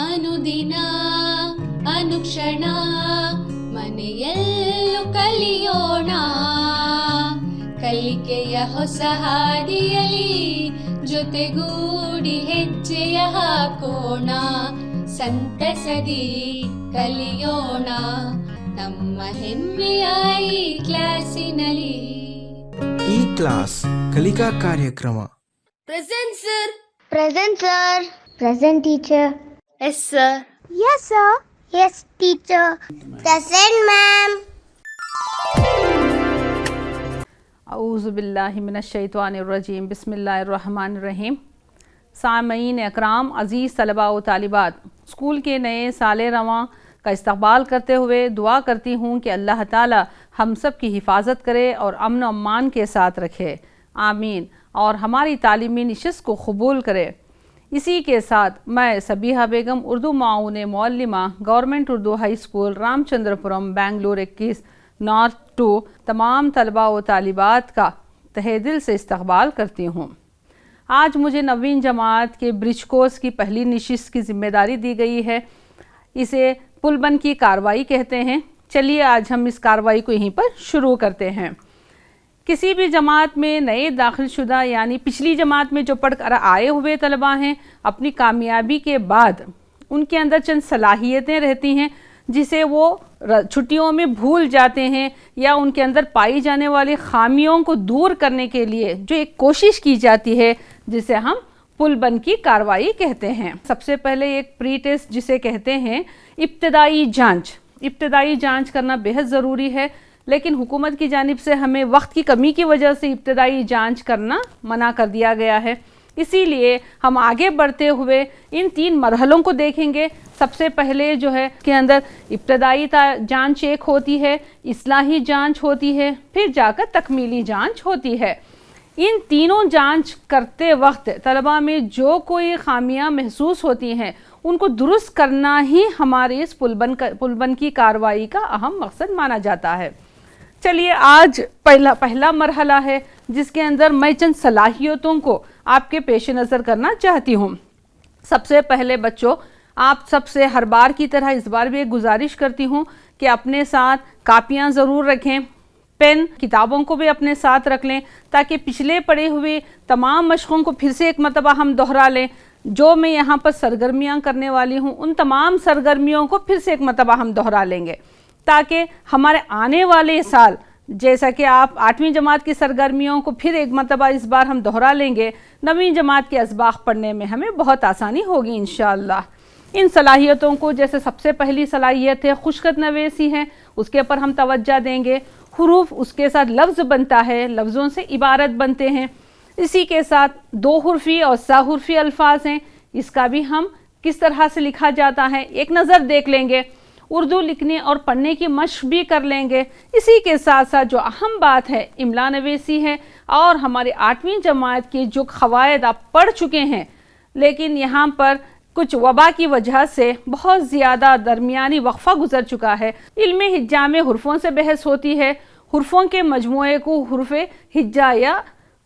ಅನುದಿನ ಅನುಕ್ಷಣ ಮನೆಯಲ್ಲೂ ಕಲಿಯೋಣ, ಕಲಿಕೆಯ ಹೊಸ ಹಾದಿಯಲಿ ಜೊತೆಗೂಡಿ ಹೆಜ್ಜೆಯ ಹಾಕೋಣ, ಸಂತಸದಿ ಕಲಿಯೋಣ ನಮ್ಮ ಹೆಮ್ಮೆಯ ಈ ಕ್ಲಾಸಿನಲ್ಲಿ. ಈ ಕ್ಲಾಸ್ ಕಲಿಕಾ ಕಾರ್ಯಕ್ರಮ. Present sir. Present sir. Present teacher. Yes sir. Yes sir. Yes teacher. Present ma'am. औज़ु बिल्लाहि मिनश्शैतानिर्रजीम बिस्मिल्लाहिर्रहमानिर्रहीम. सामईन अकराम, अज़ीज़ तलबा व तालिबात, स्कूल के नए साल रवां का इस्तक़बाल करते हुए दुआ करती हूँ कि अल्लाह ताला हम सब की हिफाजत करे और अमन व अम्मान के साथ रखे, आमीन, और हमारी तालीमी नशिस्त को कबूल करे. इसी के साथ मैं सबीहा बेगम, उर्दू माऊन मुअल्लिमा, government Urdu high school Ramachandrapuram, Bengaluru 21 north 2, तमाम तलबा व तालिबात का तहे दिल से इस्तक़बाल करती हूँ. आज मुझे नवीन जमात के ब्रिज कोर्स की पहली नशिस्त की ज़िम्मेदारी दी गई है. इसे पुलबंद की कार्रवाई कहते हैं. चलिए आज हम इस कार्रवाई को यहीं पर शुरू करते हैं. किसी भी जमात में नए दाखिल शुदा यानी पिछली जमात में जो पढ़ कर आए हुए तलबा हैं, अपनी कामयाबी के बाद उनके अंदर चंद सलाहियतें रहती हैं जिसे वो छुट्टियों में भूल जाते हैं, या उनके अंदर पाई जाने वाली खामियों को दूर करने के लिए जो एक कोशिश की जाती है जिसे हम पुलबंद की कार्रवाई कहते हैं. सबसे पहले एक प्री टेस्ट जिसे कहते हैं इब्तदाई जांच. इब्तदाई जांच करना बेहद ज़रूरी है, लेकिन हुकूमत की जानिब से हमें वक्त की कमी की वजह से इब्तदाई जांच करना मना कर दिया गया है. इसीलिए हम आगे बढ़ते हुए इन 3 मरहलों को देखेंगे. सबसे पहले जो है के अंदर इब्तदाई जांच एक होती है, इस्लाही जांच होती है, फिर जाकर तकमीली जांच होती है. इन तीनों जांच करते वक्त तलबा में जो कोई खामियां महसूस होती हैं उनको दुरुस्त करना ही हमारी इस पुलबंद की कार्रवाई का अहम मकसद माना जाता है. चलिए आज पहला मरहला है जिसके अंदर मैं चंद सलाहियतों को आपके पेश नज़र करना चाहती हूँ. सबसे पहले बच्चों, आप सबसे हर बार की तरह इस बार भी एक गुजारिश करती हूँ कि अपने साथ कापियाँ ज़रूर रखें, पेन किताबों को भी अपने साथ रख लें, ताकि पिछले पढ़े हुए तमाम मशक़ों को फिर से एक मरतबा हम दोहरा लें. जो मैं यहाँ पर सरगर्मियाँ करने वाली हूँ उन तमाम सरगर्मियों को फिर से एक मरतबा हम दोहरा लेंगे, ताकि हमारे आने वाले साल जैसा कि आप 8वीं जमात की सरगर्मियों को फिर एक मरतबा इस बार हम दोहरा लेंगे, 9वीं जमात के असबाक़ पढ़ने में हमें बहुत आसानी होगी इंशाअल्लाह. इन सलाहियतों को, जैसे सबसे पहली सलाहियत है खुशखत नवेसी है, उसके ऊपर हम तवज्जो देंगे. हुरूफ, उसके साथ लफ्ज़ बनता है, लफ्ज़ों से इबारत बनते हैं. इसी के साथ 2 हुर्फ़ी और साहुर्फ़ी अल्फाज हैं, इसका भी हम किस तरह से लिखा जाता है एक नज़र देख लेंगे. उर्दू लिखने और पढ़ने की मशक भी कर लेंगे. इसी के साथ साथ जो अहम बात है इमला नवेसी है, और हमारे 8वीं जमात के जो क़वायद आप पढ़ चुके हैं, लेकिन यहाँ पर कुछ वबा की वजह से बहुत ज़्यादा दरमियानी वक्फ़ा गुज़र चुका है. इल्म हिज्जा में हुर्फ़ों से बहस होती है. हुर्फ़ों के मजमूए को हुर्फ़ हिज्जा या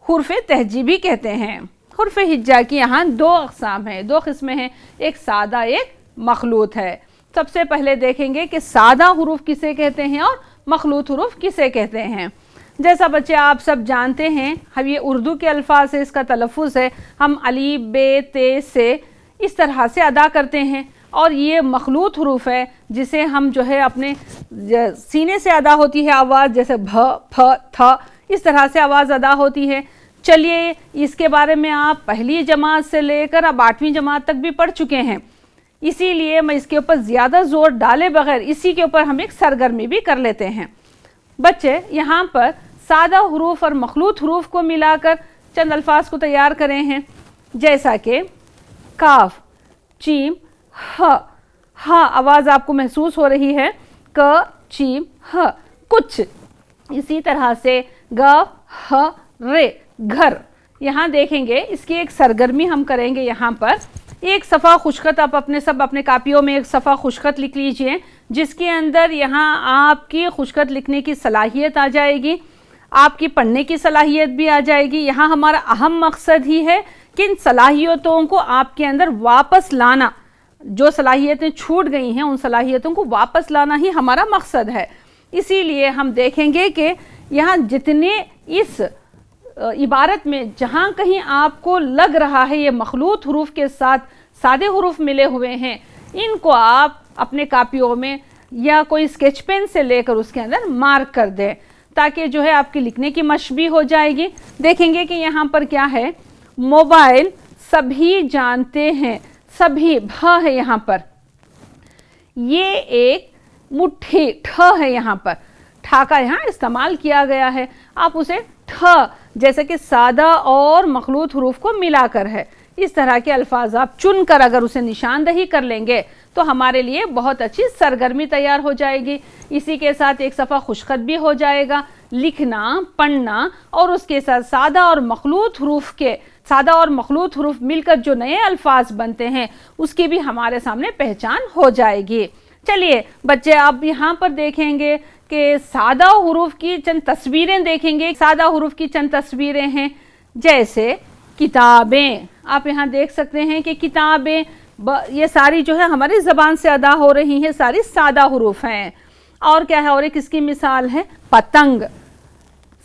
हुर्फ़ तहजीबी कहते हैं. हुर्फ़ हिज्जा की यहाँ 2 अक़साम हैं, 2 किस्में हैं, एक सादा एक मखलूत है. सबसे पहले देखेंगे कि सादा हुरूफ किसे कहते हैं और मखलूत हुरूफ किसे कहते हैं. जैसा बच्चे आप सब जानते हैं, हम ये उर्दू के अल्फाज से इसका तलफ़ुज़ है, हम अली बे ते से इस तरह से अदा करते हैं. और ये मखलूत हुरूफ है जिसे हम जो है अपने सीने से अदा होती है आवाज़, जैसे भ फ थ, इस तरह से आवाज़ अदा होती है. चलिए इसके बारे में आप पहली जमात से लेकर अब 8वीं जमात तक भी पढ़ चुके हैं, इसीलिए मैं इसके ऊपर ज़्यादा ज़ोर डाले बगैर इसी के ऊपर हम एक सरगर्मी भी कर लेते हैं. बच्चे यहाँ पर सादा हुरूफ और मखलूत हुरूफ को मिलाकर चंद अल्फाज को तैयार करें हैं, जैसा कि काफ, चीम, ह. आवाज़ आपको महसूस हो रही है, क, चीम, ह, कुछ. इसी तरह से ग, ह, रे, घर. यहाँ देखेंगे इसकी एक सरगर्मी हम करेंगे. यहाँ पर एक सफ़ा खुशखत आप अपने कापियों में एक सफ़ा खुशखत लिख लीजिए, जिसके अंदर यहाँ आपकी खुशखत लिखने की सलाहियत आ जाएगी, आपकी पढ़ने की सलाहियत भी आ जाएगी. यहाँ हमारा अहम मकसद ही है कि इन सलाहियतों को आपके अंदर वापस लाना. جو صلاحیتیں چھوٹ گئی ہیں ان صلاحیتوں کو واپس لانا ہی ہمارا مقصد ہے. اسی لیے ہم دیکھیں گے کہ یہاں جتنے اس عبارت میں جہاں کہیں آپ کو لگ رہا ہے یہ مخلوط حروف کے ساتھ سادے حروف ملے ہوئے ہیں، ان کو آپ اپنے کاپیوں میں یا کوئی اسکیچ پین سے لے کر اس کے اندر مارک کر دیں تاکہ جو ہے آپ کی لکھنے کی مشق بھی ہو جائے گی. دیکھیں گے کہ یہاں پر کیا ہے، موبائل سبھی جانتے ہیں، سبھی بھا ہے یہاں پر، یہ ایک مٹھی ٹھ ہے، یہاں پر ٹھا کا یہاں استعمال کیا گیا ہے. آپ اسے ٹھ جیسے کہ سادہ اور مخلوط حروف کو ملا کر ہے، اس طرح کے الفاظ آپ چن کر اگر اسے نشاندہی کر لیں گے تو ہمارے لیے بہت اچھی سرگرمی تیار ہو جائے گی. اسی کے ساتھ ایک صفحہ خوشخط بھی ہو جائے گا. لکھنا، پڑھنا اور اس کے ساتھ سادہ اور مخلوط حروف مل کر جو نئے الفاظ بنتے ہیں اس کی بھی ہمارے سامنے پہچان ہو جائے گی. چلیے بچے آپ یہاں پر دیکھیں گے کہ سادہ حروف کی چند تصویریں دیکھیں گے. سادہ حروف کی چند تصویریں ہیں جیسے کتابیں. آپ یہاں دیکھ سکتے ہیں کہ کتابیں یہ ساری جو ہے ہماری زبان سے ادا ہو رہی ہیں، ساری سادہ حروف ہیں. اور کیا ہے، اور ایک اس کی مثال ہے پتنگ.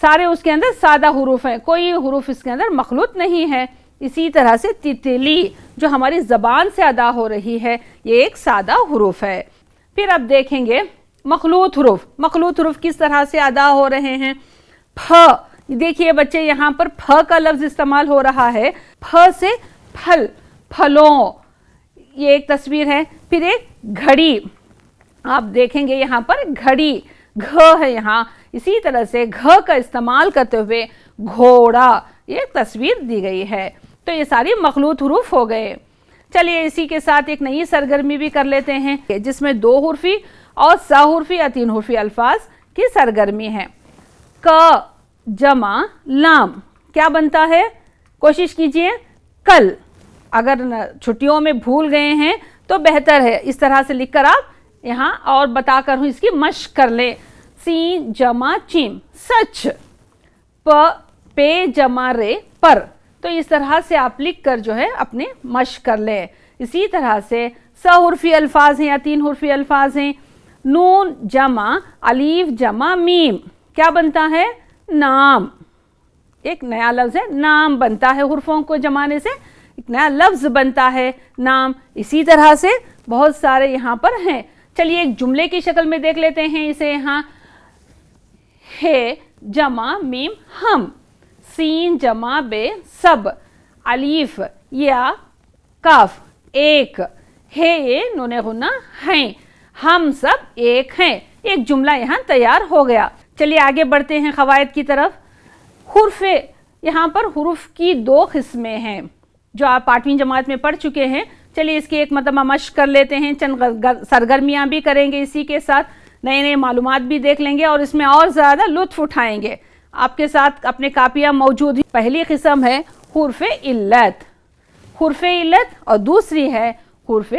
سارے اس کے اندر سادہ حروف ہیں، کوئی حروف اس کے اندر مخلوط نہیں ہے. اسی طرح سے تتلی جو ہماری زبان سے ادا ہو رہی ہے یہ ایک سادہ حروف ہے. پھر اب دیکھیں گے مخلوط حروف کس طرح سے ادا ہو رہے ہیں. پھ، دیکھیے بچے یہاں پر پھ کا لفظ استعمال ہو رہا ہے. پھ سے پھل، پھلوں، یہ ایک تصویر ہے. پھر ایک گھڑی، آپ دیکھیں گے یہاں پر گھڑی، گھ ہے یہاں. اسی طرح سے گھ کا استعمال کرتے ہوئے گھوڑا، یہ تصویر دی گئی ہے. تو یہ ساری مخلوط حروف ہو گئے. چلیے اسی کے ساتھ ایک نئی سرگرمی بھی کر لیتے ہیں جس میں 2 حرفی اور سہ حرفی یا 3 حرفی الفاظ کی سرگرمی ہے. ک جمع لام کیا بنتا ہے، کوشش کیجئے کل. اگر چھٹیوں میں بھول گئے ہیں تو بہتر ہے اس طرح سے لکھ کر آپ یہاں اور بتا کر ہوں اس کی مشق کر لیں. سی جمع چیم سچ، پے جمع رے پر. تو اس طرح سے آپ لکھ کر جو ہے اپنے مشق کر لیں. اسی طرح سے سہ حرفی الفاظ ہیں یا 3 حرفی الفاظ ہیں. نون جمع الف جمع میم کیا بنتا ہے، نام. ایک نیا لفظ ہے نام بنتا ہے، حرفوں کو جمانے سے ایک نیا لفظ بنتا ہے نام. اسی طرح سے بہت سارے یہاں پر ہیں. چلیے ایک جملے کی شکل میں دیکھ لیتے ہیں اسے. یہاں ہے جمع میم ہم، سین جمع بے سب، الف یا کاف ایک، ہے یہ نون غنہ ہیں، ہم سب ایک ہیں. ایک جملہ یہاں تیار ہو گیا. چلیے آگے بڑھتے ہیں قواعد کی طرف. حرف، یہاں پر حروف کی 2 قسمیں ہیں جو آپ 8ویں جماعت میں پڑھ چکے ہیں. چلیے اس کی ایک مرتبہ مشق کر لیتے ہیں، چند سرگرمیاں بھی کریں گے، اسی کے ساتھ نئے معلومات بھی دیکھ لیں گے اور اس میں اور زیادہ لطف اٹھائیں گے. آپ کے ساتھ اپنے کاپیاں موجود ہیں. پہلی قسم ہے حرف علت، اور دوسری ہے حرف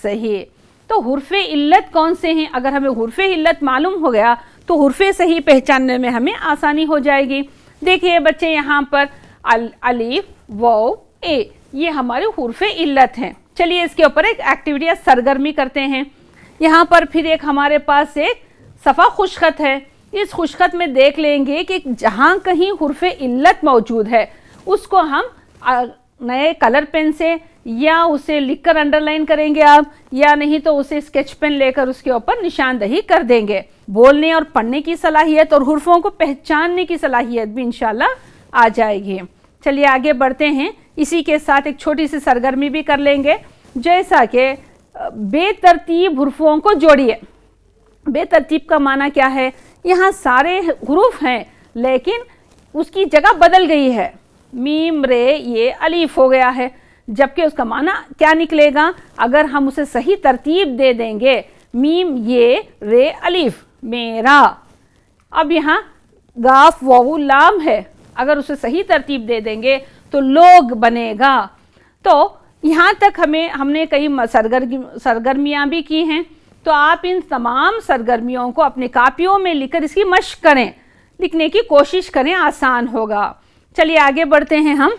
صحیح. تو حرف علت کون سے ہیں؟ اگر ہمیں حرف علت معلوم ہو گیا تو حرف صحیح پہچاننے میں ہمیں آسانی ہو جائے گی. دیکھیے بچے یہاں پر الف واو اے یہ ہمارے حرف علت ہیں. چلیے اس کے اوپر ایک ایکٹیویٹی یا سرگرمی کرتے ہیں. یہاں پر پھر ایک ہمارے پاس ایک صفحہ خوشخط ہے. اس خوشخط میں دیکھ لیں گے کہ جہاں کہیں حرف علت موجود ہے اس کو ہم نئے کلر پین سے یا اسے لکھ کر انڈر لائن کریں گے آپ، یا نہیں تو اسے اسکیچ پین لے کر اس کے اوپر نشاندہی کر دیں گے. بولنے اور پڑھنے کی صلاحیت اور حرفوں کو پہچاننے کی صلاحیت بھی انشاءاللہ آ جائے گی. چلیے آگے بڑھتے ہیں. اسی کے ساتھ ایک چھوٹی سی سرگرمی بھی کر لیں گے، جیسا کہ بے ترتیب حرفوں کو جوڑیے. بے ترتیب کا معنی کیا ہے؟ یہاں سارے حروف ہیں لیکن اس کی جگہ بدل گئی ہے. میم رے یہ الف ہو گیا ہے، جبکہ اس کا معنی کیا نکلے گا اگر ہم اسے صحیح ترتیب دے دیں گے؟ میم یہ رے الف میرا. اب یہاں گاف واو لام ہے، اگر اسے صحیح ترتیب دے دیں گے تو لوگ بنے گا. تو یہاں تک ہم نے کئی سرگرمیاں بھی کی ہیں. تو آپ ان تمام سرگرمیوں کو اپنی کاپیوں میں لکھ کر اس کی مشق کریں، لکھنے کی کوشش کریں، آسان ہوگا. چلیے آگے بڑھتے ہیں ہم.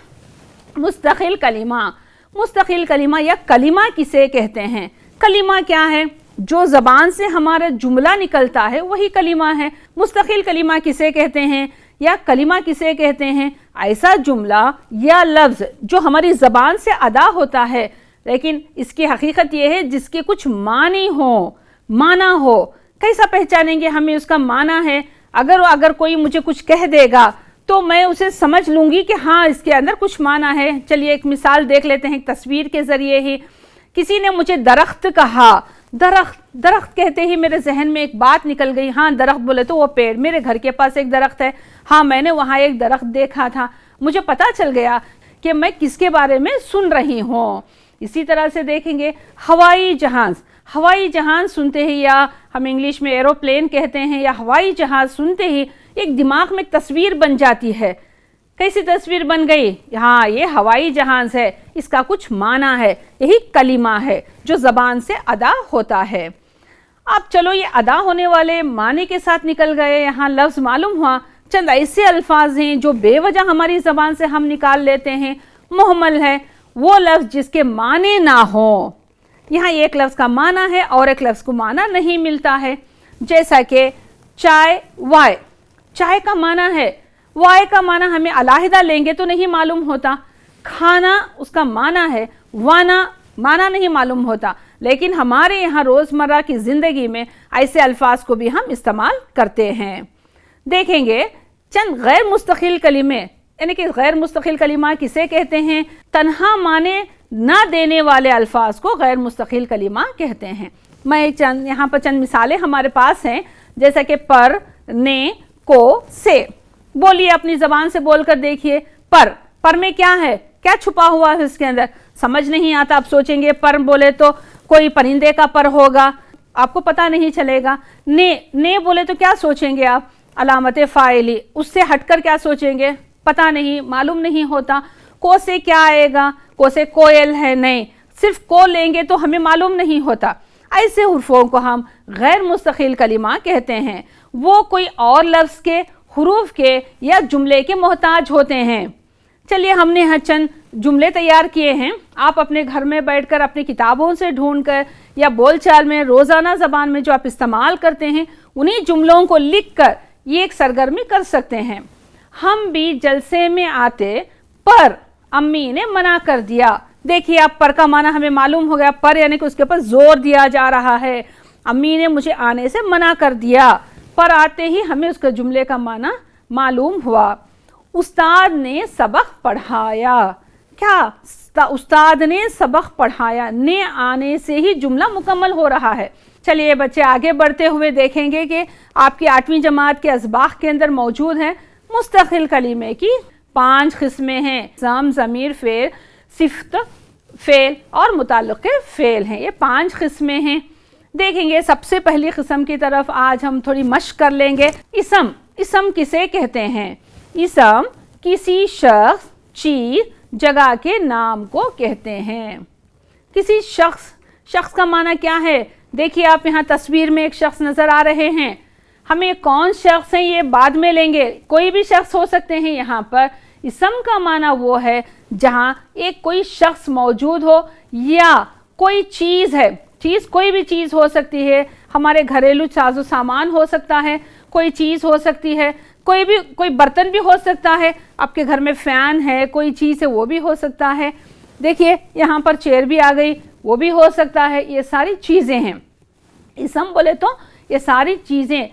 مستقل کلمہ. मुस्तकिल कलिमा या कलिमा किसे कहते हैं? कलिमा क्या है? जो ज़बान से हमारा जुमला निकलता है वही कलिमा है। मुस्तकिल कलिमा किसे कहते हैं या कलिमा किसे कहते हैं? ऐसा जुमला या लफ्ज़ जो हमारी ज़बान से अदा होता है लेकिन इसकी हकीकत ये है जिसके कुछ मानी हो, माना हो। कैसा पहचानेंगे हमें उसका माना है? अगर कोई मुझे कुछ कह देगा तो मैं उसे समझ लूँगी कि हाँ इसके अंदर कुछ माना है। चलिए एक मिसाल देख लेते हैं एक तस्वीर के ज़रिए ही। किसी ने मुझे दरख्त कहा, दरख्त कहते ही मेरे जहन में एक बात निकल गई। हाँ दरख्त बोले तो वो पेड़, मेरे घर के पास एक दरख्त है, हाँ मैंने वहाँ एक दरख्त देखा था, मुझे पता चल गया कि मैं किसके बारे में सुन रही हूँ। इसी तरह से देखेंगे हवाई जहाज़। हवाई जहाज़ सुनते ही, या हम इंग्लिश में एरोप्लेन कहते हैं, या हवाई जहाज़ सुनते ही एक दिमाग में एक तस्वीर बन जाती है। कैसी तस्वीर बन गई? हाँ ये हवाई जहाज़ है, इसका कुछ माना है, यही कलिमा है जो ज़बान से अदा होता है। अब चलो ये अदा होने वाले माने के साथ निकल गए। यहाँ लफ्ज़ मालूम हुआ। चंद ऐसे अल्फाज हैं जो बेवजह हमारी ज़बान से हम निकाल लेते हैं। मुहम्मल है वो लफ्ज़ जिसके माने ना हो। यहाँ एक लफ्ज़ का माना है और एक लफ्ज़ को माना नहीं मिलता है। जैसा कि चाय, वाय, चाय का माना है, वाय का माना हमें अलहदा लेंगे तो नहीं मालूम होता। खाना उसका माना है, वाना माना नहीं मालूम होता। लेकिन हमारे यहाँ रोज़मर्रा की ज़िंदगी में ऐसे अल्फाज को भी हम इस्तेमाल करते हैं। देखेंगे चंद गैर मुस्तकिल कलिमे, यानी कि गैर मुस्तकिल कलिमा किसे कहते हैं? तन्हा माने ना देने वाले अल्फाज को गैर मुस्तकिल कलिमा कहते हैं। मैं यहाँ पर चंद मिसालें हमारे पास हैं, जैसा कि पर, ने, को, से। बोलिए अपनी ज़बान से बोल कर देखिए। पर में क्या है? क्या छुपा हुआ है इसके अंदर? समझ नहीं आता। आप सोचेंगे पर बोले तो कोई परिंदे का पर होगा, आपको पता नहीं चलेगा। ने बोले तो क्या सोचेंगे आप? अलामत फ़ाइली। उससे हटकर क्या सोचेंगे? पता नहीं, मालूम नहीं होता। को से क्या आएगा? को से कोयल है, नहीं, सिर्फ को लेंगे तो हमें मालूम नहीं होता। ऐसे हुर्फों को हम गैर मुस्तकिल कलिमा कहते हैं। वो कोई और लफ्ज़ के, हुरूफ के या जुमले के मोहताज होते हैं। चलिए हमने यहाँ चंद जुमले तैयार किए हैं। आप अपने घर में बैठकर अपनी किताबों से ढूंढकर या बोलचाल में रोज़ाना ज़बान में जो आप इस्तेमाल करते हैं उन्हीं जुमलों को लिखकर ये एक सरगर्मी कर सकते हैं। हम भी जलसे में आते पर अम्मी ने मना कर दिया। देखिए आप पर का माना हमें मालूम हो गया। पर यानी कि उसके ऊपर जोर दिया जा रहा है। अम्मी ने मुझे आने से मना कर दिया। पर आते ही हमें उसके जुमले का माना मालूम हुआ। उस्ताद ने सबक पढ़ाया। क्या? उस्ताद ने सबक पढ़ाया। ने आने से ही जुमला मुकम्मल हो रहा है। चलिए बच्चे आगे बढ़ते हुए देखेंगे कि आपकी 8वीं जमात के असबाख के अंदर मौजूद है मुस्तकिल कलिमे की 5 किस्में हैं। ज़म, ज़मीर, फ़ेल, सिफ़त, फ़ेल और मुताल्लिक़ के फ़ेल हैं। ये 5 किस्में हैं। देखेंगे सबसे पहली किस्म की तरफ आज हम थोड़ी मश्क कर लेंगे। इसम किसे कहते हैं? इसम किसी शख्स, चीज़, जगह के नाम को कहते हैं। किसी शख्स का माना क्या है? देखिए आप यहाँ तस्वीर में एक शख्स नज़र आ रहे हैं। हमें कौन शख्स है ये बाद में लेंगे, कोई भी शख्स हो सकते हैं। यहाँ पर इसम का माना वो है जहाँ एक कोई शख्स मौजूद हो या कोई चीज़ है। चीज़ कोई भी चीज़ हो सकती है, हमारे घरेलू साजो सामान हो सकता है, कोई चीज़ हो सकती है, कोई बर्तन भी हो सकता है, आपके घर में फ़ैन है, कोई चीज़ है वो भी हो सकता है। देखिए यहाँ पर चेयर भी आ गई, वो भी हो सकता है। ये सारी चीज़ें हैं। इसम बोले तो ये सारी चीज़ें,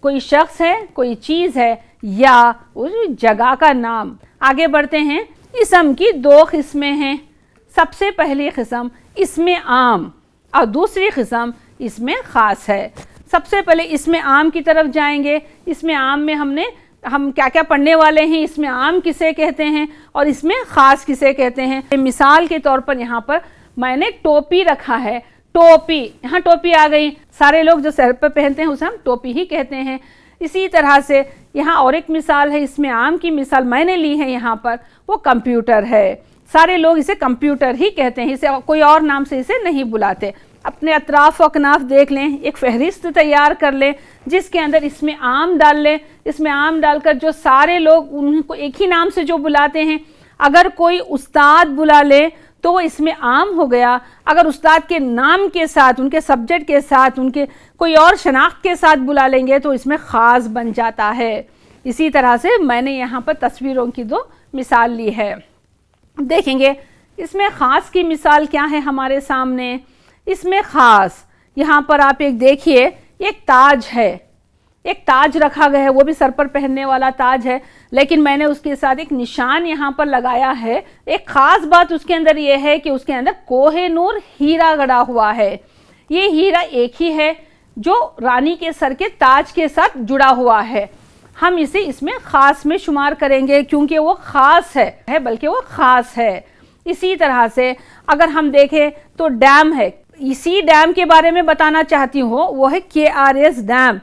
कोई शख्स है, कोई चीज़ है या उस जगह का नाम। आगे बढ़ते हैं। इसम की 2 किस्में हैं। सबसे पहली किस्म इसमें आम और दूसरी किस्म इसमें ख़ास है। सबसे पहले इसमें आम की तरफ जाएंगे। इसमें आम में हम क्या क्या पढ़ने वाले हैं। इसमें आम किसे कहते हैं और इसमें ख़ास किसे कहते हैं। मिसाल के तौर पर यहाँ पर मैंने टोपी रखा है। टोपी, यहाँ टोपी आ गई। सारे लोग जो सर पर पहनते हैं उसे हम टोपी ही कहते हैं। इसी तरह से यहाँ और एक मिसाल है। इसमें आम की मिसाल मैंने ली है यहाँ पर, वो कंप्यूटर है। सारे लोग इसे कंप्यूटर ही कहते हैं, इसे कोई और नाम से इसे नहीं बुलाते। अपने अतराफ़ व अकनाफ देख लें, एक फहरिस्त तैयार कर लें जिसके अंदर इसमें आम डाल लें। इसमें आम डालकर जो सारे लोग उनको एक ही नाम से जो बुलाते हैं, अगर कोई उस्ताद बुला ले تو وہ اس میں عام ہو گیا. اگر استاد کے نام کے ساتھ، ان کے سبجیکٹ کے ساتھ، ان کے کوئی اور شناخت کے ساتھ بلا لیں گے تو اس میں خاص بن جاتا ہے. اسی طرح سے میں نے یہاں پر تصویروں کی 2 مثال لی ہے. دیکھیں گے اس میں خاص کی مثال کیا ہے ہمارے سامنے. اس میں خاص یہاں پر آپ ایک دیکھیے، ایک تاج ہے، ایک تاج رکھا گیا ہے، وہ بھی سر پر پہننے والا تاج ہے، لیکن میں نے اس کے ساتھ ایک نشان یہاں پر لگایا ہے. ایک خاص بات اس کے اندر یہ ہے کہ اس کے اندر کوہ نور ہیرا گڑا ہوا ہے. یہ ہیرا ایک ہی ہے جو رانی کے سر کے تاج کے ساتھ جڑا ہوا ہے. ہم اسے اس میں خاص میں شمار کریں گے کیونکہ وہ خاص ہے، بلکہ وہ خاص ہے. اسی طرح سے اگر ہم دیکھیں تو ڈیم ہے، اسی ڈیم کے بارے میں بتانا چاہتی ہوں، وہ ہے KRS ڈیم،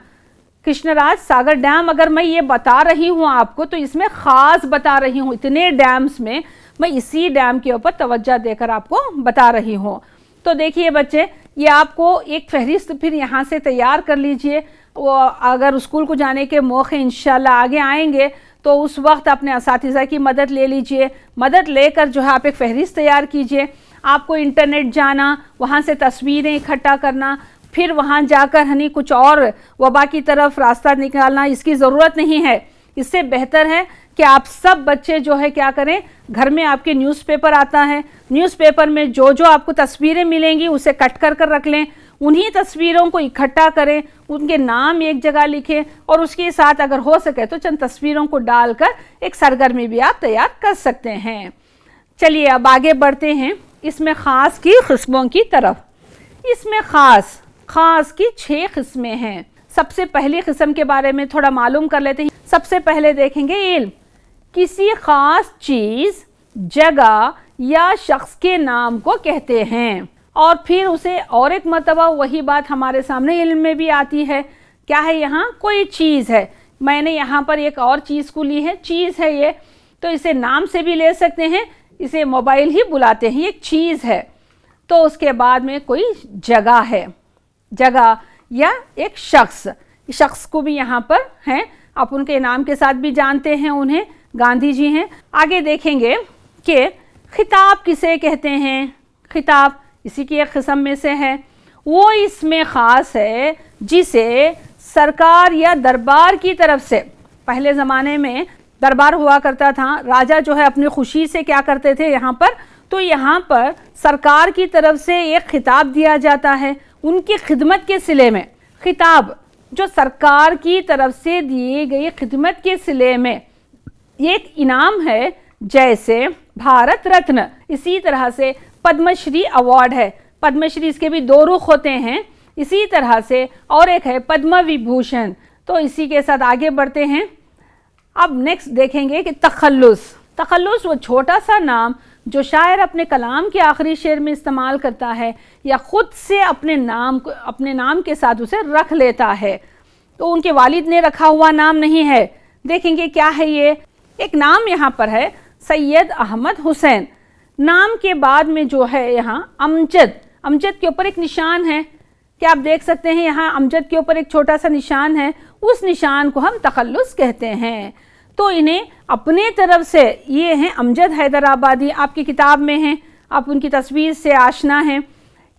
کرشنا راج ساگر ڈیم. اگر میں یہ بتا رہی ہوں آپ کو تو اس میں خاص بتا رہی ہوں. اتنے ڈیمز میں میں اسی ڈیم کے اوپر توجہ دے کر آپ کو بتا رہی ہوں. تو دیکھیے بچے، یہ آپ کو ایک فہرست پھر یہاں سے تیار کر لیجئے. اگر اسکول کو جانے کے موقع انشاءاللہ آگے آئیں گے تو اس وقت اپنے اساتذہ کی مدد لے لیجئے. مدد لے کر جو ہے آپ ایک فہرست تیار کیجئے. آپ کو انٹرنیٹ جانا، وہاں سے تصویریں اکٹھا کرنا، پھر وہاں جا کر کچھ اور وبا کی طرف راستہ نکالنا، اس کی ضرورت نہیں ہے. اس سے بہتر ہے کہ آپ سب بچے جو ہے کیا کریں، گھر میں آپ کے نیوز پیپر آتا ہے، نیوز پیپر میں جو آپ کو تصویریں ملیں گی اسے کٹ کر رکھ لیں. انہی تصویروں کو اکٹھا کریں، ان کے نام ایک جگہ لکھیں اور اس کے ساتھ اگر ہو سکے تو چند تصویروں کو ڈال کر ایک سرگرمی بھی آپ تیار کر سکتے ہیں. چلیے اب آگے بڑھتے ہیں اس میں خاص کی قسموں کی طرف. اس میں خاص کی 6 قسمیں ہیں. سب سے پہلی قسم کے بارے میں تھوڑا معلوم کر لیتے ہیں. سب سے پہلے دیکھیں گے علم. کسی خاص چیز، جگہ یا شخص کے نام کو کہتے ہیں، اور پھر اسے اور ایک مرتبہ وہی بات ہمارے سامنے علم میں بھی آتی ہے. کیا ہے یہاں؟ کوئی چیز ہے. میں نے یہاں پر ایک اور چیز کو لی ہے، چیز ہے یہ، تو اسے نام سے بھی لے سکتے ہیں، اسے موبائل ہی بلاتے ہیں، ایک چیز ہے. تو اس کے بعد میں کوئی جگہ ہے، جگہ یا ایک شخص کو بھی یہاں پر ہیں. آپ ان کے نام کے ساتھ بھی جانتے ہیں انہیں، گاندھی جی ہیں. آگے دیکھیں گے کہ خطاب کسے کہتے ہیں. خطاب اسی کی ایک قسم میں سے ہے. وہ اس میں خاص ہے جسے سرکار یا دربار کی طرف سے، پہلے زمانے میں دربار ہوا کرتا تھا، راجہ جو ہے اپنی خوشی سے کیا کرتے تھے یہاں پر، تو یہاں پر سرکار کی طرف سے ایک خطاب دیا جاتا ہے ان کی خدمت کے صلے میں. خطاب جو سرکار کی طرف سے دی گئی خدمت کے صلے میں ایک انعام ہے، جیسے بھارت رتن، اسی طرح سے پدم شری ایوارڈ ہے. پدم شری اس کے بھی 2 رخ ہوتے ہیں، اسی طرح سے اور ایک ہے پدم وبھوشن. تو اسی کے ساتھ آگے بڑھتے ہیں. اب نیکسٹ دیکھیں گے کہ تخلص وہ چھوٹا سا نام جو شاعر اپنے کلام کے آخری شعر میں استعمال کرتا ہے یا خود سے اپنے نام کے ساتھ اسے رکھ لیتا ہے. تو ان کے والد نے رکھا ہوا نام نہیں ہے. دیکھیں گے کیا ہے یہ. ایک نام یہاں پر ہے سید احمد حسین. نام کے بعد میں جو ہے یہاں امجد کے اوپر ایک نشان ہے. کیا آپ دیکھ سکتے ہیں یہاں امجد کے اوپر ایک چھوٹا سا نشان ہے. اس نشان کو ہم تخلص کہتے ہیں. تو انہیں اپنے طرف سے یہ ہیں امجد حیدرآبادی، آپ کی کتاب میں ہیں، آپ ان کی تصویر سے آشنا ہیں.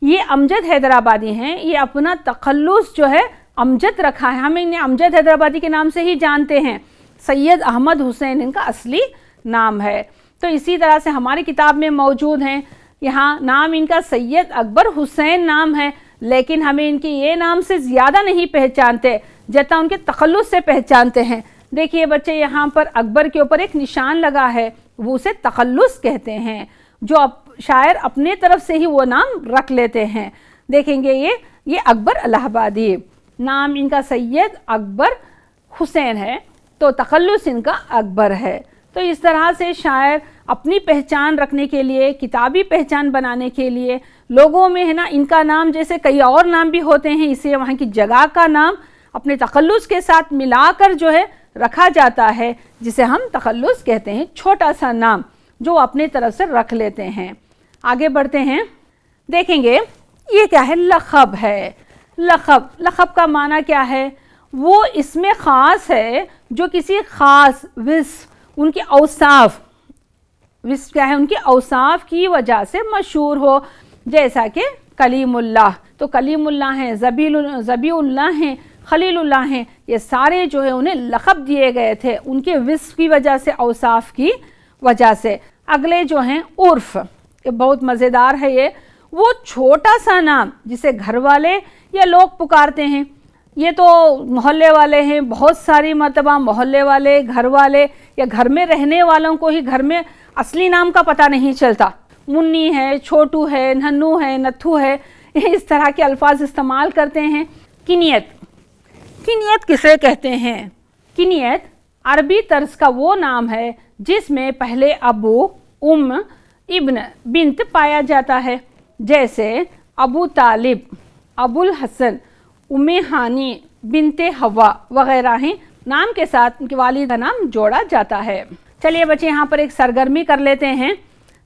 یہ امجد حیدرآبادی ہیں. یہ اپنا تخلص جو ہے امجد رکھا ہے. ہم انہیں امجد حیدرآبادی کے نام سے ہی جانتے ہیں. سید احمد حسین ان کا اصلی نام ہے. تو اسی طرح سے ہماری کتاب میں موجود ہیں. یہاں نام ان کا سید اکبر حسین نام ہے، لیکن ہمیں ان کے یہ نام سے زیادہ نہیں پہچانتے جتنا ان کے تخلص سے پہچانتے ہیں. دیکھیے بچے یہاں پر اکبر کے اوپر ایک نشان لگا ہے، وہ اسے تخلص کہتے ہیں، جو شاعر اپنے طرف سے ہی وہ نام رکھ لیتے ہیں. دیکھیں گے یہ اکبر الہ آبادی، نام ان کا سید اکبر حسین ہے، تو تخلص ان کا اکبر ہے. تو اس طرح سے شاعر اپنی پہچان رکھنے کے لیے، کتابی پہچان بنانے کے لیے لوگوں میں ہے نا ان کا نام جیسے کئی اور نام بھی ہوتے ہیں، اسے وہاں کی جگہ کا نام اپنے تخلص کے ساتھ ملا کر جو ہے رکھا جاتا ہے، جسے ہم تخلص کہتے ہیں. چھوٹا سا نام جو اپنے طرف سے رکھ لیتے ہیں. آگے بڑھتے ہیں. دیکھیں گے یہ کیا ہے، لقب ہے. لقب کا معنی کیا ہے؟ وہ اس میں خاص ہے جو کسی خاص وصف، ان کے اوصاف वस्फ क्या है, उनके औसाफ की वजह से मशहूर हो, जैसा कि कलीमुल्लाह, तो कलीमुल्लाह हैं, ज़बीउल्लाह हैं, खलीलुल्लाह हैं, ये सारे जो है उन्हें लक़ब दिए गए थे उनके वस्फ की वजह से, औसाफ की वजह से। अगले जो हैं उर्फ़, ये बहुत मज़ेदार है, ये वो छोटा सा नाम जिसे घर वाले या लोग पुकारते हैं, ये तो मोहल्ले वाले हैं, बहुत सारी मरतबा मोहल्ले वाले, घर वाले या घर में रहने वालों को ही घर में असली नाम का पता नहीं चलता। मुन्नी है, छोटू है, नन्नू है, नत्थू है, इस तरह के अल्फाज इस्तेमाल करते हैं। किनियत, किनियत किसे कहते हैं? किनियत अरबी तर्ज का वो नाम है जिसमें पहले अबू, उम्म, इब्न, बिन्त पाया जाता है, जैसे अबू तालिब, अबुल हसन, उम्मे हानी, बिनते हवा वगैरह हैं। नाम के साथ उनके वालिद का नाम जोड़ा जाता है। चलिए बच्चे यहाँ पर एक सरगर्मी कर लेते हैं।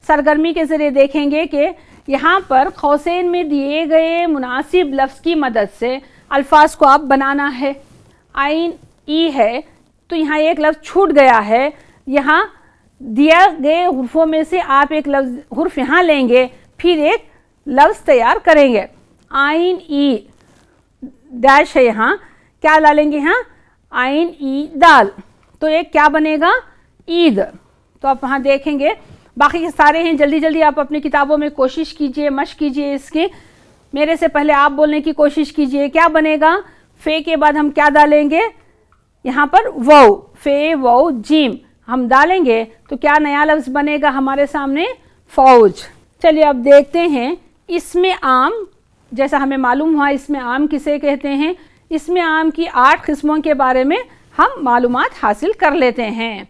सरगर्मी के ज़रिए देखेंगे कि यहाँ पर कौसैन में दिए गए मुनासिब लफ्ज़ की मदद से अल्फाज को आप बनाना है। आइन ई है तो यहाँ एक लफ्ज़ छूट गया है, यहाँ दिया गए हुर्फ़ों में से आप एक लफ्ज़ हुर्फ़ यहाँ लेंगे, फिर एक लफ्ज़ तैयार करेंगे। आइन ई डैश है, यहाँ क्या डालेंगे, यहाँ आइन ई दाल, तो एक क्या बनेगा, ईद। तो आप वहाँ देखेंगे, बाकी के सारे हैं, जल्दी जल्दी आप अपनी किताबों में कोशिश कीजिए, मश्क कीजिए इसकी। मेरे से पहले आप बोलने की कोशिश कीजिए। क्या बनेगा, फे के बाद हम क्या डालेंगे, यहाँ पर वाउ, फे वाउ जीम हम डालेंगे तो क्या नया लफ्ज़ बनेगा हमारे सामने, फौज। चलिए अब देखते हैं इसमें आम, जैसा हमें मालूम हुआ इसमें आम किसे कहते हैं। इसमें आम की 8 किस्मों के बारे में हम मालूमात हासिल कर लेते हैं।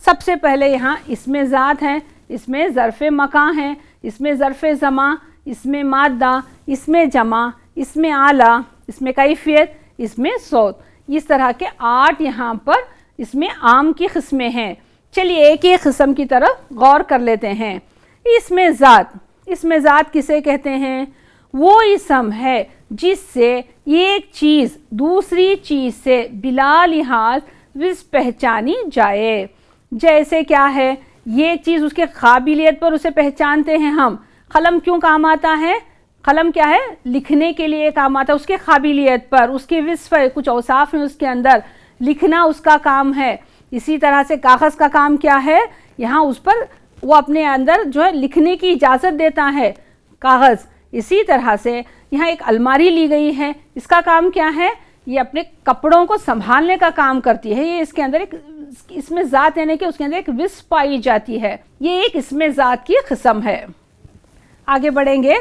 सबसे पहले यहाँ इसमें ज़ात है, इसमें ज़र्फ़ मकान है, इसमें ज़र्फ़ ज़मा, इसमें मादा, इसमें जमा, इसमें आला, इसमें कैफियत, इसमें सौत। इस तरह के 8 यहाँ पर इसमें आम की किस्में हैं। चलिए एक एक किस्म की तरफ गौर कर लेते हैं। इसमें ज़ात, इसमें ज़ात किसे कहते हैं, वो इसम है जिससे एक चीज़ दूसरी चीज़ से बिला लिहाज विस पहचानी जाए। जैसे क्या है, ये चीज़ उसके काबिलियत पर उसे पहचानते हैं हम। कलम क्यों काम आता है, कलम क्या है, लिखने के लिए काम आता है, उसके काबिलियत पर, उसके विस्फ है, कुछ औसाफ हैं उसके अंदर, लिखना उसका काम है। इसी तरह से कागज़ का काम क्या है, यहाँ उस पर वो अपने अंदर जो है लिखने की इजाज़त देता है, कागज़। इसी तरह से यहाँ एक अलमारी ली गई है, इसका काम क्या है, ये अपने कपड़ों को संभालने का काम करती है। ये इसके अंदर एक, इसमें ज़ात यानी कि उसके अंदर एक विस्फ पाई जाती है, ये एक इसमें ज़ात की किस्म है। आगे बढ़ेंगे।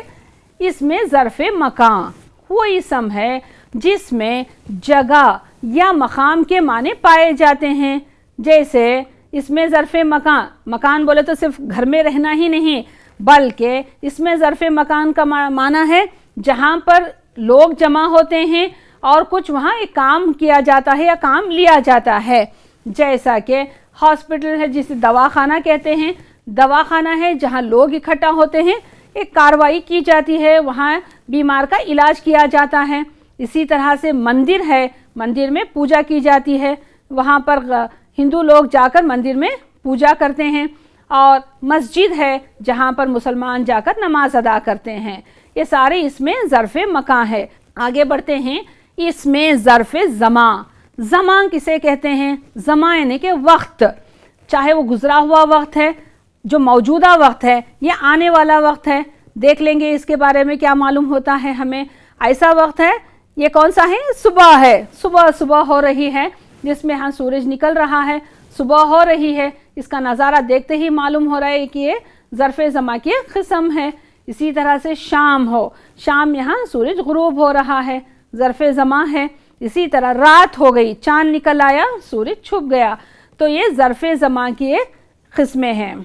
इसमें ज़र्फ़ मकान वो इसम है जिसमें जगह या मकाम के माने पाए जाते हैं। जैसे इसमें ज़र्फ़ मकान, मकान बोले तो सिर्फ घर में रहना ही नहीं, बल्कि इसमें ज़र्फ़ मकान का माना है जहाँ पर लोग जमा होते हैं और कुछ वहाँ एक काम किया जाता है या काम लिया जाता है। जैसा कि हॉस्पिटल है जिसे दवाखाना कहते हैं, दवाखाना है जहाँ लोग इकट्ठा होते हैं, एक कार्रवाई की जाती है, वहाँ बीमार का इलाज किया जाता है। इसी तरह से मंदिर है, मंदिर में पूजा की जाती है, वहाँ पर हिंदू लोग जाकर मंदिर में पूजा करते हैं। और मस्जिद है जहाँ पर मुसलमान जाकर नमाज अदा करते हैं। ये सारे इसमें ज़र्फ़ मकान है। आगे बढ़ते हैं। इसमें ज़र्फ़ ज़मा, ज़मा किसे कहते हैं, ज़मा यानी कि वक्त, चाहे वो गुज़रा हुआ वक्त है, जो मौजूदा वक्त है, या आने वाला वक्त है। देख लेंगे इसके बारे में क्या मालूम होता है हमें। ऐसा वक्त है, ये कौन सा है, सुबह है, सुबह सुबह हो रही है, जिसमें यहाँ सूरज निकल रहा है, सुबह हो रही है। इसका नज़ारा देखते ही मालूम हो रहा है कि ये ज़र्फ़ ज़मा की किस्म है। इसी तरह से शाम हो, शाम यहाँ सूरज गुरूब हो रहा है, ज़र्फ़ ज़मा है। इसी तरह रात हो गई, चाँद निकल आया, सूरज छुप गया, तो ये ज़र्फ़ ज़मा की एक किस्में हैं।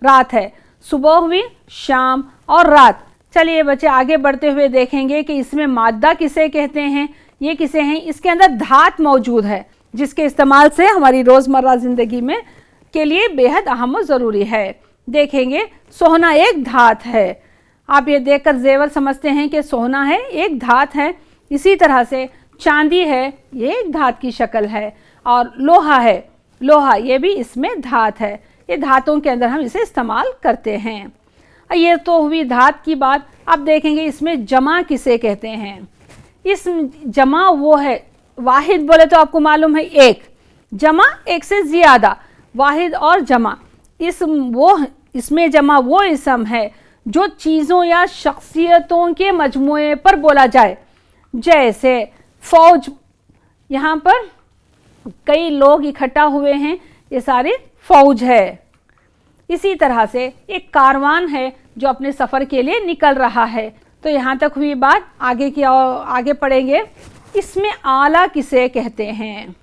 रात है, सुबह हुई, शाम और रात। चलिए बच्चे आगे बढ़ते हुए देखेंगे कि इसमें मादा किसे कहते हैं, ये किसे हैं। इसके अंदर धात मौजूद है जिसके इस्तेमाल से हमारी रोज़मर्रा ज़िंदगी में के लिए बेहद अहम और ज़रूरी है। देखेंगे सोना एक धात है। आप ये देखकर जेवर समझते हैं कि सोना है, एक धात है। इसी तरह से चांदी है, ये एक धात की शक्ल है। और लोहा है, लोहा ये भी इसमें धात है। ये धातुओं के अंदर हम इसे इस्तेमाल करते हैं। ये तो हुई धात की बात। अब देखेंगे इसमें जमा किसे कहते हैं। इस जमा वो है, वाहिद बोले तो आपको मालूम है एक, जमा एक से ज़्यादा, वाहिद और जमा। इसमें जमा वो इसम है जो चीज़ों या शख्सियतों के मजमूए पर बोला जाए। जैसे फ़ौज, यहाँ पर कई लोग इकट्ठा हुए हैं, ये सारे फ़ौज है। इसी तरह से एक कारवान है जो अपने सफ़र के लिए निकल रहा है। तो यहाँ तक हुई बात। आगे पढ़ेंगे। इसमें आला किसे कहते हैं।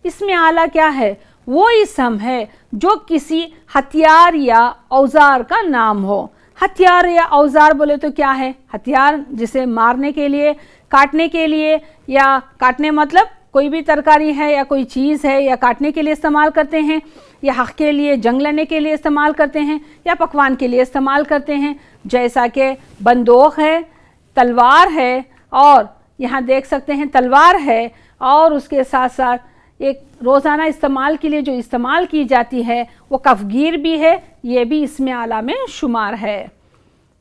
इसमें आला क्या है, वो इसम है जो किसी हथियार या औजार का नाम हो। हथियार या औजार बोले तो क्या है, हथियार जिसे मारने के लिए, काटने के लिए, या काटने मतलब कोई भी तरकारी है या कोई चीज़ है या काटने के लिए इस्तेमाल करते हैं, या हक़ के लिए, जंग लड़ने के लिए इस्तेमाल करते हैं, या पकवान के लिए इस्तेमाल करते हैं। जैसा कि बंदूक है, तलवार है, और यहाँ देख सकते हैं तलवार है, और उसके साथ साथ एक रोज़ाना इस्तेमाल के लिए जो इस्तेमाल की जाती है वो कफ़गीर भी है, ये भी इसमें आला में शुमार है।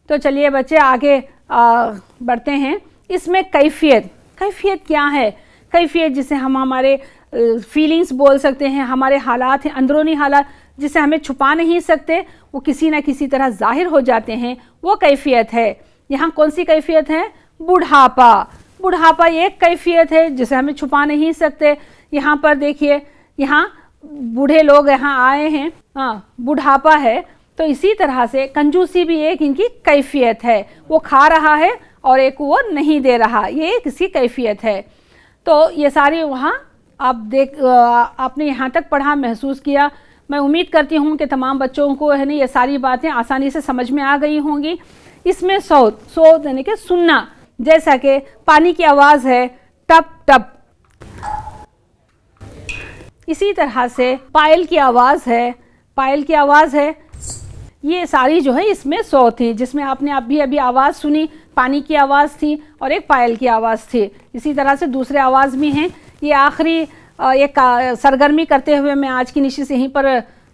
तो चलिए बच्चे आगे बढ़ते हैं। इसमें कैफियत क्या है। कैफियत जिसे हम हमारे फीलिंग्स बोल सकते हैं, हमारे हालात हैं, अंदरूनी हालात जिसे हमें छुपा नहीं सकते, वो किसी न किसी तरह ज़ाहिर हो जाते हैं, वो कैफियत है। यहाँ कौन सी कैफियत है, बुढ़ापा एक कैफियत है जिसे हमें छुपा नहीं सकते। यहाँ पर देखिए, यहाँ बूढ़े लोग यहाँ आए हैं, बुढ़ापा है। तो इसी तरह से कंजूसी भी एक इनकी कैफियत है, वो खा रहा है और एक वो नहीं दे रहा, ये एक इसकी कैफियत है। तो ये सारी वहाँ आपने यहाँ तक पढ़ा, महसूस किया। मैं उम्मीद करती हूँ कि तमाम बच्चों को है ना ये सारी बातें आसानी से समझ में आ गई होंगी। इसमें सौत यानी कि सुनना, जैसा कि पानी की आवाज़ है टप टप, इसी तरह से पायल की आवाज़ है, ये सारी जो है इसमें सौत थी, जिसमें आपने अभी आवाज़ सुनी, पानी की आवाज़ थी और एक पायल की आवाज़ थी। इसी तरह से दूसरे आवाज़ भी हैं। ये आखिरी एक सरगर्मी करते हुए मैं आज की नशिस्त यहीं पर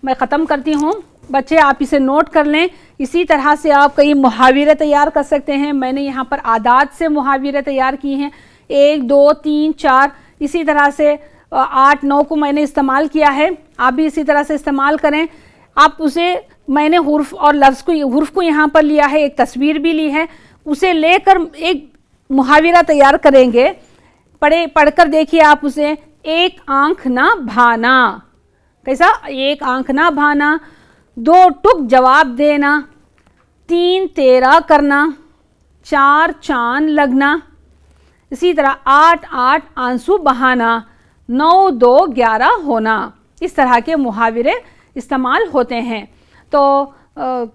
मैं ख़त्म करती हूँ। बच्चे आप इसे नोट कर लें। इसी तरह से आप कई मुहावरे तैयार कर सकते हैं। मैंने यहाँ पर आदात से मुहावरे तैयार किए हैं, 1 2 3 4, इसी तरह से 8 9 को मैंने इस्तेमाल किया है। आप भी इसी तरह से इस्तेमाल करें। आप उसे, मैंने हुर्फ और लफ्ज़ को, हुर्फ को यहाँ पर लिया है, एक तस्वीर भी ली है, उसे लेकर एक मुहावरा तैयार करेंगे। पढ़कर देखिए आप उसे। एक आंख ना भाना, कैसा, एक आंख ना भाना, 2 टुक जवाब देना, 3 तेरा करना, 4 चांद लगना, इसी तरह 8 8 आंसू बहाना, 9 2 11 होना। इस तरह के मुहावरे इस्तेमाल होते हैं। तो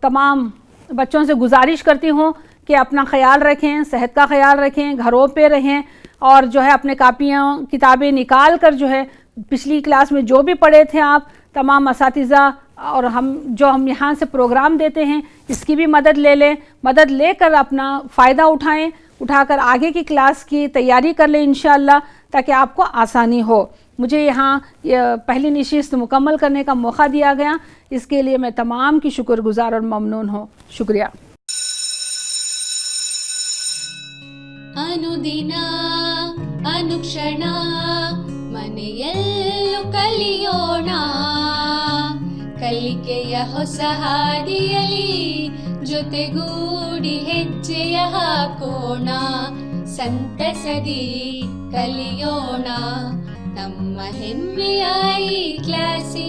तमाम बच्चों से गुजारिश करती हूँ कि अपना ख़याल रखें, सेहत का ख़याल रखें, घरों पे रहें, और जो है अपने कापियाँ किताबें निकाल कर जो है पिछली क्लास में जो भी पढ़े थे आप, तमाम असातिज़ा और हम यहाँ से प्रोग्राम देते हैं, इसकी भी मदद ले लें। मदद लेकर अपना फ़ायदा उठाकर आगे की क्लास की तैयारी कर लें इंशाअल्लाह, ताकि आपको आसानी हो। मुझे यहाँ पहली नशिस्त मुकम्मल करने का मौका दिया गया, इसके लिए मैं तमाम की शुक्रगुजार और ममनून हूँ। शुक्रिया। ಅನುದಿನ ಅನುಕ್ಷಣ ಮನೆಯಲ್ಲೂ ಕಲಿಯೋಣ, ಕಲಿಕೆಯ ಹೊಸ ಹಾದಿಯಲಿ ಜೊತೆಗೂಡಿ ಹೆಜ್ಜೆಯ ಹಾಕೋಣ, ಸಂತಸದಿ ಕಲಿಯೋಣ ನಮ್ಮ ಹೆಮ್ಮೆಯ ಈ ಕ್ಲಾಸಿನ